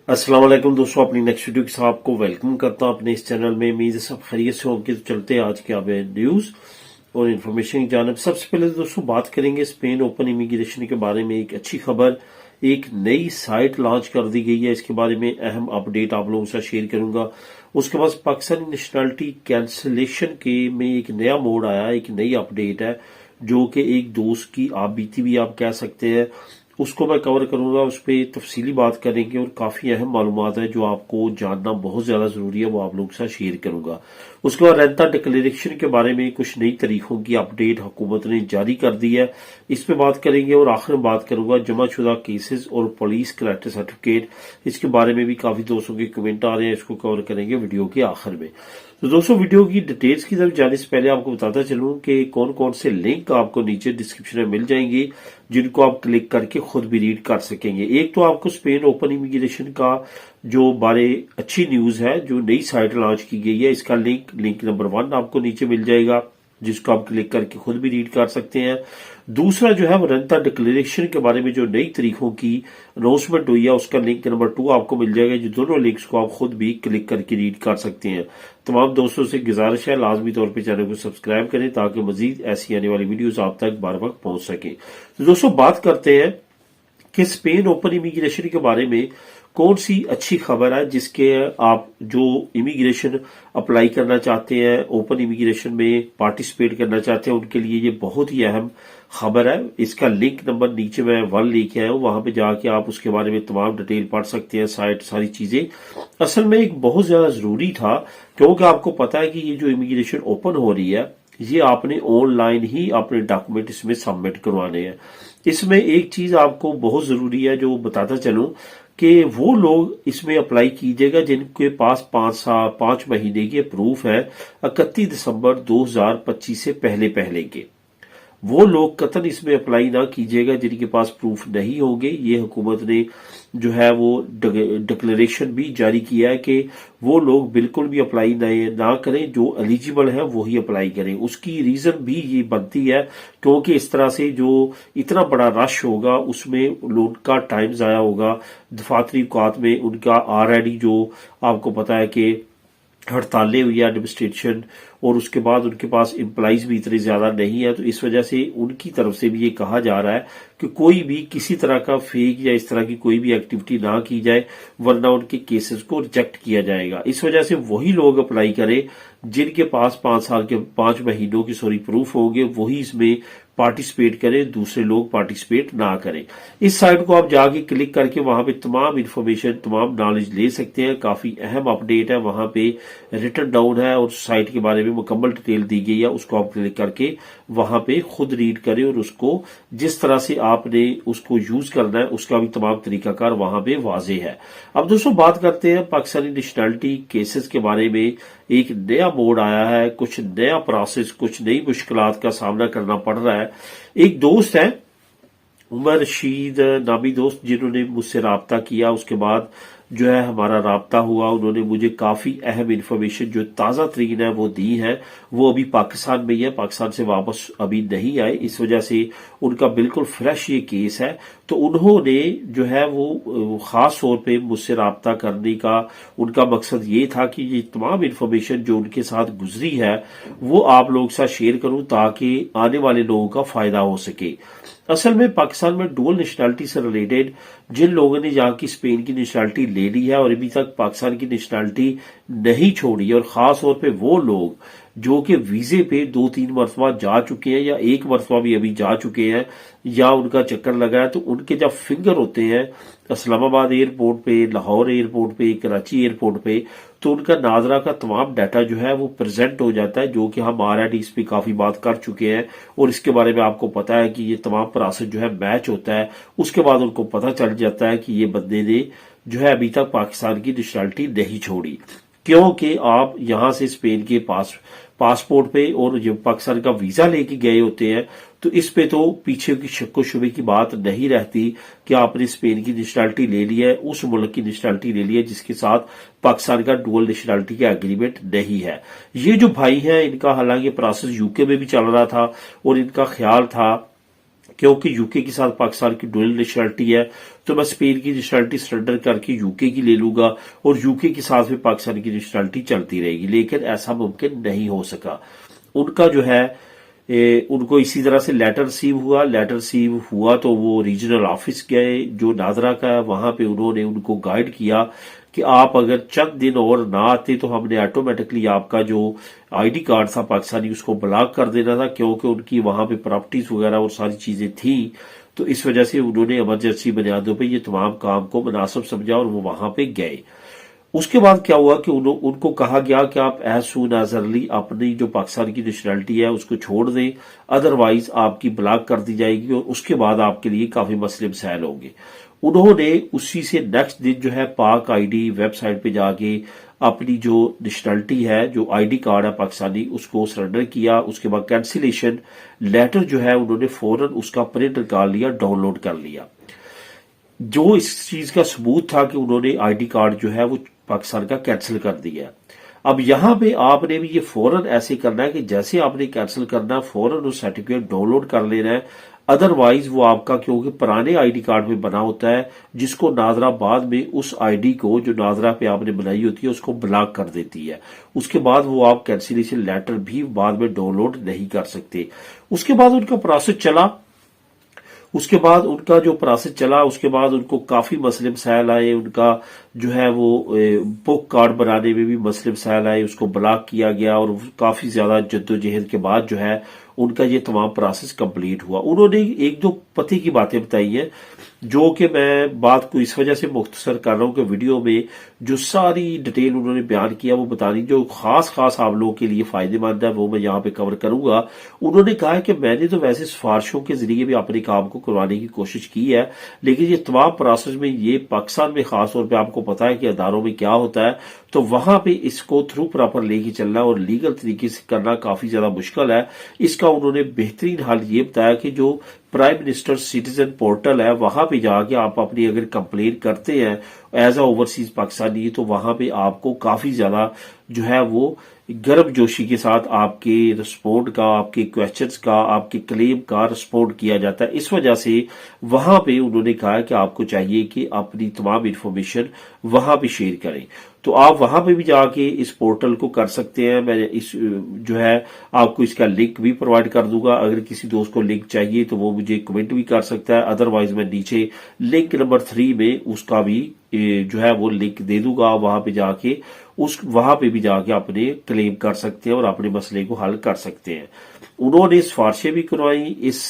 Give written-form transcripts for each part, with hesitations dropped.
अस्सलाम वालेकुम दोस्तों, अपनी नेक्स्ट वीडियो के साथ आपको वेलकम करता हूं अपने इस चैनल में। उम्मीद है सब खैरियत से होंगे। तो चलते हैं आज के अब न्यूज और इन्फॉर्मेशन की जानब। सबसे पहले तो दोस्तों बात करेंगे स्पेन ओपन इमिग्रेशन के बारे में। एक अच्छी खबर, एक नई साइट लॉन्च कर दी गई है। इसके बारे में अहम अपडेट आप लोगों से शेयर करूंगा। उसके बाद पाकिस्तानी नेशनलिटी कैंसलेशन के में एक नया मोड आया, एक नई अपडेट है जो कि एक दोस्त की आप बीती भी आप कह सकते हैं, उसको मैं कवर करूंगा। उस पर तफसीली बात करेंगे और काफी अहम मालूमात है जो आपको जानना बहुत ज्यादा जरूरी है, वो आप लोगों के साथ शेयर करूंगा। उसके बाद रेंता डिक्लेरेशन के बारे में कुछ नई तरीकों की अपडेट हुकूमत ने जारी कर दी है, इस पे बात करेंगे। और आखिर में बात करूंगा जमाशुदा केसेस और पुलिस करेक्टर सर्टिफिकेट, इसके बारे में भी काफी दोस्तों के कमेंट आ रहे हैं, इसको कवर करेंगे वीडियो के आखिर में। तो दोस्तों वीडियो की डिटेल्स की तरफ जाने से पहले आपको बताता चलूं कि कौन कौन से लिंक आपको नीचे डिस्क्रिप्शन में मिल जाएंगे जिनको आप क्लिक करके खुद भी रीड कर सकेंगे। एक तो आपको स्पेन ओपन इमिग्रेशन का जो बारे अच्छी न्यूज है, जो नई साइट लॉन्च की गई है, इसका लिंक नंबर 1 आपको नीचे मिल जाएगा, जिसको आप क्लिक करके खुद भी रीड कर सकते हैं। दूसरा जो है वो रेंता डिक्लेरेशन के बारे में जो नई तरीकों की अनाउंसमेंट हुई है, उसका लिंक नंबर 2 आपको मिल जाएगा। जो दोनों लिंक्स को आप खुद भी क्लिक करके रीड कर सकते हैं। तमाम दोस्तों से गुजारिश है लाजमी तौर पर चैनल को सब्सक्राइब करें ताकि मजीद ऐसी आने वाली वीडियोस आप तक बार वक्त पहुंच सके। तो दोस्तों बात करते हैं कि स्पेन ओपन इमिग्रेशन के बारे में कौन सी अच्छी खबर है जिसके आप जो इमिग्रेशन अप्लाई करना चाहते हैं, ओपन इमिग्रेशन में पार्टिसिपेट करना चाहते हैं, उनके लिए ये बहुत ही अहम खबर है। इसका लिंक नंबर नीचे मैं 1 लेके आया हूं, वहां पे जाके आप उसके बारे में तमाम डिटेल पढ़ सकते हैं, साइट सारी चीजें। असल में एक बहुत ज्यादा जरूरी था क्योंकि आपको पता है कि ये जो इमिग्रेशन ओपन हो रही है, ये आपने ऑनलाइन ही अपने डॉक्यूमेंट इसमें सबमिट करवाने हैं। इसमें एक चीज आपको बहुत जरूरी है जो बताता चलूं कि वो लोग इसमें अप्लाई कीजिएगा जिनके पास 5 महीने के प्रूफ है 31 दिसंबर 2025 से पहले पहले के। वो लोग कतन इसमें अप्लाई ना कीजिएगा जिनके पास प्रूफ नहीं होंगे। ये हुकूमत ने जो है वो डिक्लेरेशन भी जारी किया है कि वो लोग बिल्कुल भी अप्लाई ना करें, जो एलिजिबल है वो ही अप्लाई करें। उसकी रीजन भी ये बनती है क्योंकि इस तरह से जो इतना बड़ा रश होगा उसमें उनका टाइम जाया होगा। दफातरी औकात में उनका ऑलरेडी जो आपको पता है कि हड़तालें हुई है एडमिनिस्ट्रेशन, और उसके बाद उनके पास एम्प्लॉइज भी इतने ज्यादा नहीं है। तो इस वजह से उनकी तरफ से भी ये कहा जा रहा है कि कोई भी किसी तरह का फेक या इस तरह की कोई भी एक्टिविटी ना की जाए, वरना उनके केसेस को रिजेक्ट किया जाएगा। इस वजह से वही लोग अप्लाई करें जिनके पास 5 महीनों की प्रूफ होंगे, वही इसमें पार्टिसिपेट करें, दूसरे लोग पार्टिसिपेट ना करें। इस साइट को आप जाके क्लिक करके वहां पे तमाम इन्फॉर्मेशन, तमाम नॉलेज ले सकते हैं। काफी अहम अपडेट है, वहां पे रिटन डाउन है और साइट के बारे में मुकम्मल डिटेल दी गई है। उसको आप क्लिक करके वहां पे खुद रीड करें और उसको जिस तरह से आपने उसको यूज करना है उसका भी तमाम तरीकाकार वहां पे वाजे है। अब दोस्तों बात करते हैं पाकिस्तानी नेशनलिटी केसेस के बारे में। एक नया मोड आया है, कुछ नया प्रोसेस, कुछ नई मुश्किलात का सामना करना पड़ रहा है। एक दोस्त है उमर रशीद नामी दोस्त, जिन्होंने मुझसे राब्ता किया, उसके बाद जो है हमारा राब्ता हुआ। उन्होंने मुझे काफी अहम इन्फॉर्मेशन जो ताजा तरीन है वो दी है। वो अभी पाकिस्तान में ही है, पाकिस्तान से वापस अभी नहीं आए, इस वजह से उनका बिल्कुल फ्रेश ये केस है। तो उन्होंने जो है वो खास तौर पे मुझसे राब्ता करने का उनका मकसद ये था कि ये तमाम इन्फॉर्मेशन जो उनके साथ गुजरी है वो आप लोगों के साथ शेयर करूं ताकि आने वाले लोगों का फायदा हो सके। असल में पाकिस्तान में डुअल नेशनलिटी से रिलेटेड जिन लोगों ने यहाँ की स्पेन की नेशनलिटी ले ली है और अभी तक पाकिस्तान की नेशनलिटी नहीं छोड़ी, और खास तौर पे वो लोग जो कि वीजे पे 2-3 मरतबा जा चुके हैं या एक मरतबा भी अभी जा चुके हैं या उनका चक्कर लगा है, तो उनके जब फिंगर होते हैं इस्लामाबाद एयरपोर्ट पे, लाहौर एयरपोर्ट पे, कराची एयरपोर्ट पे, तो उनका नाजरा का तमाम डाटा जो है वो प्रेजेंट हो जाता है, जो कि हम ऑलरेडी इस पे काफी बात कर चुके हैं और इसके बारे में आपको पता है कि ये तमाम प्रोसेस जो है मैच होता है। उसके बाद उनको पता चल जाता है कि ये बंदे ने जो है अभी तक पाकिस्तान की नेशनलिटी नहीं छोड़ी, क्योंकि आप यहां से स्पेन के पासपोर्ट पे और जो पाकिस्तान का वीजा लेके गए होते हैं, तो इस पे तो पीछे की शक्को शुबे की बात नहीं रहती कि आपने स्पेन की नेशनलिटी ले ली है, उस मुल्क की नेशनलिटी ले ली है जिसके साथ पाकिस्तान का डुअल नेशनलिटी का एग्रीमेंट नहीं है। ये जो भाई हैं इनका हालांकि प्रोसेस यूके में भी चल रहा था और इनका ख्याल था क्योंकि यूके के साथ पाकिस्तान की डुअल नेशनलिटी है, तो मैं स्पेन की नेशनलिटी सरेंडर करके यूके की ले लूंगा और यूके के साथ भी पाकिस्तान की नेशनलिटी चलती रहेगी। लेकिन ऐसा मुमकिन नहीं हो सका। उनका जो है उनको इसी तरह से लेटर रिसीव हुआ तो वो रीजनल ऑफिस गए जो नादरा का है, वहां पे उन्होंने उनको गाइड किया कि आप अगर चंद दिन और ना आते तो हमने ऑटोमेटिकली आपका जो आईडी कार्ड था पाकिस्तानी उसको ब्लॉक कर देना था, क्योंकि उनकी वहां पे प्रॉपर्टीज वगैरह और सारी चीजें थी। तो इस वजह से उन्होंने इमरजेंसी बुनियादों पे ये तमाम काम को मुनासिब समझा और वो वहां पे गए। उसके बाद क्या हुआ कि उनको कहा गया कि आप एज सून एज अर्ली अपनी जो पाकिस्तान की नेशनलिटी है उसको छोड़ दें, अदरवाइज आपकी ब्लॉक कर दी जाएगी और उसके बाद आपके लिए काफी मसले मसाइल होंगे। उन्होंने उसी से नेक्स्ट दिन जो है पाक आईडी वेबसाइट पे जाके अपनी जो नेशनलिटी है, जो आईडी कार्ड है पाकिस्तानी, उसको सरेंडर किया। उसके बाद कैंसिलेशन लेटर जो है उन्होंने फौरन उसका प्रिंट निकाल लिया, डाउनलोड कर लिया, जो इस चीज का सबूत था कि उन्होंने आईडी कार्ड जो है वो पाकिस्तान का कैंसिल कर दिया। अब यहां पे आपने भी ये फौरन ऐसे करना है कि जैसे आपने कैंसिल करना है फौरन वो सर्टिफिकेट डाउनलोड कर लेना है, अदरवाइज वो आपका, क्योंकि पुराने आईडी कार्ड में बना होता है जिसको नादरा बाद में उस आईडी को जो नादरा पे आपने बनाई होती है उसको ब्लॉक कर देती है। उसके बाद वो आप कैंसिलेशन लेटर भी बाद में डाउनलोड नहीं कर सकते। उसके बाद उनका प्रोसेस चला। उसके बाद उनका जो प्रोसेस चला उसके बाद उनको काफी मसले मसाइल आए। उनका जो है वो बुक कार्ड बनाने में भी मसले मसाइल आए, उसको ब्लॉक किया गया और काफी ज्यादा जद्दोजहद के बाद जो है उनका ये तमाम प्रोसेस कंप्लीट हुआ। उन्होंने एक दो पते की बातें बताई हैं जो कि मैं बात को इस वजह से मुख्तसर कर रहा हूं कि वीडियो में जो सारी डिटेल उन्होंने बयान किया वो बतानी जो खास आप लोगों के लिए फायदेमंद है वो मैं यहाँ पे कवर करूंगा। उन्होंने कहा है कि मैंने तो वैसे सिफारिशों के जरिए भी अपने काम को करवाने की कोशिश की है, लेकिन ये तमाम प्रोसेस में ये पाकिस्तान में खास तौर पर आपको पता है कि अदारों में क्या होता है, तो वहां पे इसको थ्रू प्रॉपर लेके चलना और लीगल तरीके से करना काफी ज्यादा मुश्किल है। इसका उन्होंने बेहतरीन हल ये बताया कि जो प्राइम मिनिस्टर सिटीजन पोर्टल है वहां पे जाके आप अपनी अगर कंप्लेन करते हैं एज अ ओवरसीज पाकिस्तानी, तो वहां पे आपको काफी ज्यादा जो है वो गर्मजोशी के साथ आपके रिस्पोंड का, आपके क्वेश्चंस का, आपके क्लेम का रिस्पोंड किया जाता है। इस वजह से वहां पे उन्होंने कहा कि आपको चाहिए कि अपनी तमाम इंफॉर्मेशन वहां पे शेयर करें। तो आप वहां पे भी जाके इस पोर्टल को कर सकते हैं। मैं इस जो है आपको इसका लिंक भी प्रोवाइड कर दूंगा, अगर किसी दोस्त को लिंक चाहिए तो वो मुझे कमेंट भी कर सकता है, अदरवाइज मैं नीचे लिंक नंबर 3 में उसका भी जो है वो लिंक दे दूंगा। वहां पे जाके वहां पे भी जाके अपने क्लेम कर सकते हैं और अपने मसले को हल कर सकते हैं। उन्होंने सिफारिशें भी करवाई, इस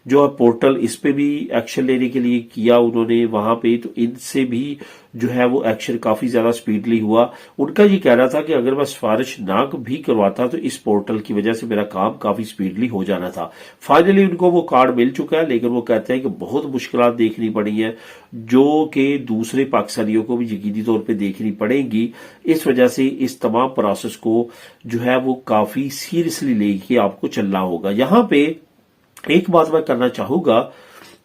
जो है पोर्टल इस पे भी एक्शन लेने के लिए किया उन्होंने वहां पे, तो इनसे भी जो है वो एक्शन काफी ज्यादा स्पीडली हुआ। उनका ये कहना था कि अगर मैं सिफारिश ना भी करवाता तो इस पोर्टल की वजह से मेरा काम काफी स्पीडली हो जाना था। फाइनली उनको वो कार्ड मिल चुका है, लेकिन वो कहते हैं कि बहुत मुश्किलात देखनी पड़ी है जो कि दूसरे पाकिस्तानियों को भी यकीनी तौर पर देखनी पड़ेगी। इस वजह से इस तमाम प्रोसेस को जो है वो काफी सीरियसली लेके आपको चलना होगा। यहाँ पे एक बात मैं करना चाहूंगा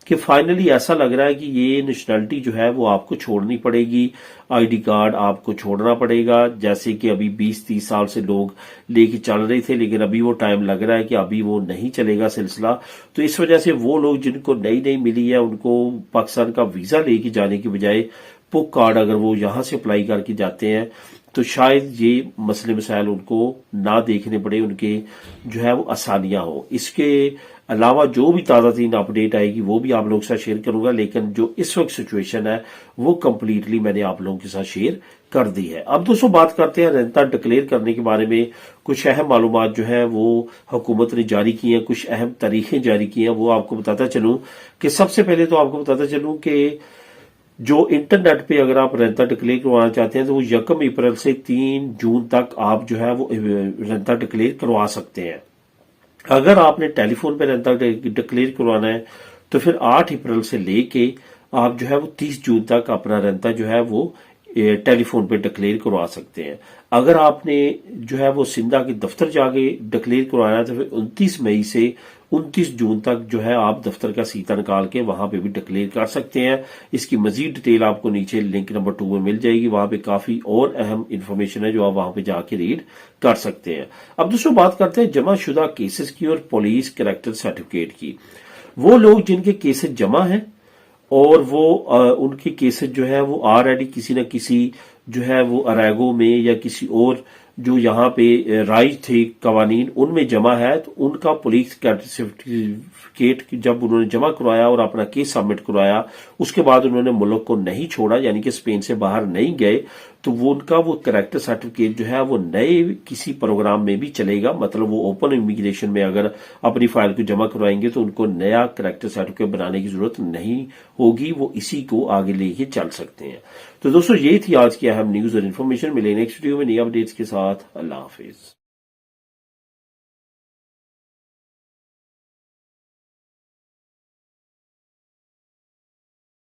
कि फाइनली ऐसा लग रहा है कि ये नेशनलिटी जो है वो आपको छोड़नी पड़ेगी, आईडी कार्ड आपको छोड़ना पड़ेगा। जैसे कि अभी 20-30 साल से लोग लेके चल रहे थे, लेकिन अभी वो टाइम लग रहा है कि अभी वो नहीं चलेगा सिलसिला। तो इस वजह से वो लोग जिनको नई मिली है उनको पाकिस्तान का वीजा लेके जाने की बजाय पुक कार्ड अगर वो यहां से अप्लाई करके जाते हैं तो शायद ये मसले मसाइल उनको ना देखने पड़े, उनके जो है वो आसानियां हो। इसके अलावा जो भी ताज़ा तीन अपडेट आएगी वो भी आप लोगों के साथ शेयर करूंगा, लेकिन जो इस वक्त सिचुएशन है वो कंप्लीटली मैंने आप लोगों के साथ शेयर कर दी है। अब दोस्तों बात करते हैं रेंता डिक्लेयर करने के बारे में। कुछ अहम मालूमात जो है वो हुकूमत ने जारी की हैं, कुछ अहम तारीखें जारी की हैं, वो आपको बताता चलूं कि सबसे पहले तो आपको बताता चलूं कि जो इंटरनेट पे अगर आप रेंता डिक्लेयर करवाना चाहते हैं तो वो 1 अप्रैल से 3 जून तक आप जो है वो रेंता डिक्लेयर करवा सकते हैं। अगर आपने टेलीफोन पे रेंता डिक्लेयर करवाना है तो फिर 8 अप्रैल से लेके आप जो है वो 30 जून तक अपना रेंता जो है वो टेलीफोन पे डिक्लेयर करवा सकते हैं। अगर आपने जो है वो सिंधा के दफ्तर जाके डिक्लेयर करवाना है तो फिर 29 मई से 29 जून तक जो है आप दफ्तर का सीता निकाल के वहां पे भी डिक्लेयर कर सकते हैं। इसकी मजीद डिटेल आपको नीचे लिंक नंबर 2 में मिल जाएगी, वहां पे काफी और अहम इंफॉर्मेशन है जो आप वहां पे जाके रीड कर सकते हैं। अब दोस्तों बात करते हैं जमा शुदा केसेस की और पुलिस कैरेक्टर सर्टिफिकेट की। वो लोग जिनके केसेस जमा हैं और वो उनके केसेस जो है वो ऑलरेडी किसी न किसी जो है वो अरागो में या किसी और जो यहाँ पे राइज थे कवानीन उनमें जमा है, तो उनका पुलिस सर्टिफिकेट जब उन्होंने जमा करवाया और अपना केस सबमिट करवाया, उसके बाद उन्होंने मुल्क को नहीं छोड़ा, यानी कि स्पेन से बाहर नहीं गए, तो वो उनका वो कैरेक्टर सर्टिफिकेट जो है वो नए किसी प्रोग्राम में भी चलेगा। मतलब वो ओपन इमिग्रेशन में अगर अपनी फाइल को जमा करवाएंगे तो उनको नया कैरेक्टर सर्टिफिकेट बनाने की जरूरत नहीं होगी, वो इसी को आगे लेके चल सकते हैं। तो दोस्तों ये थी आज की अहम न्यूज और इन्फॉर्मेशन। मिले नेक्स्ट वीडियो में नई अपडेट्स के साथ। अल्लाह हाफिज।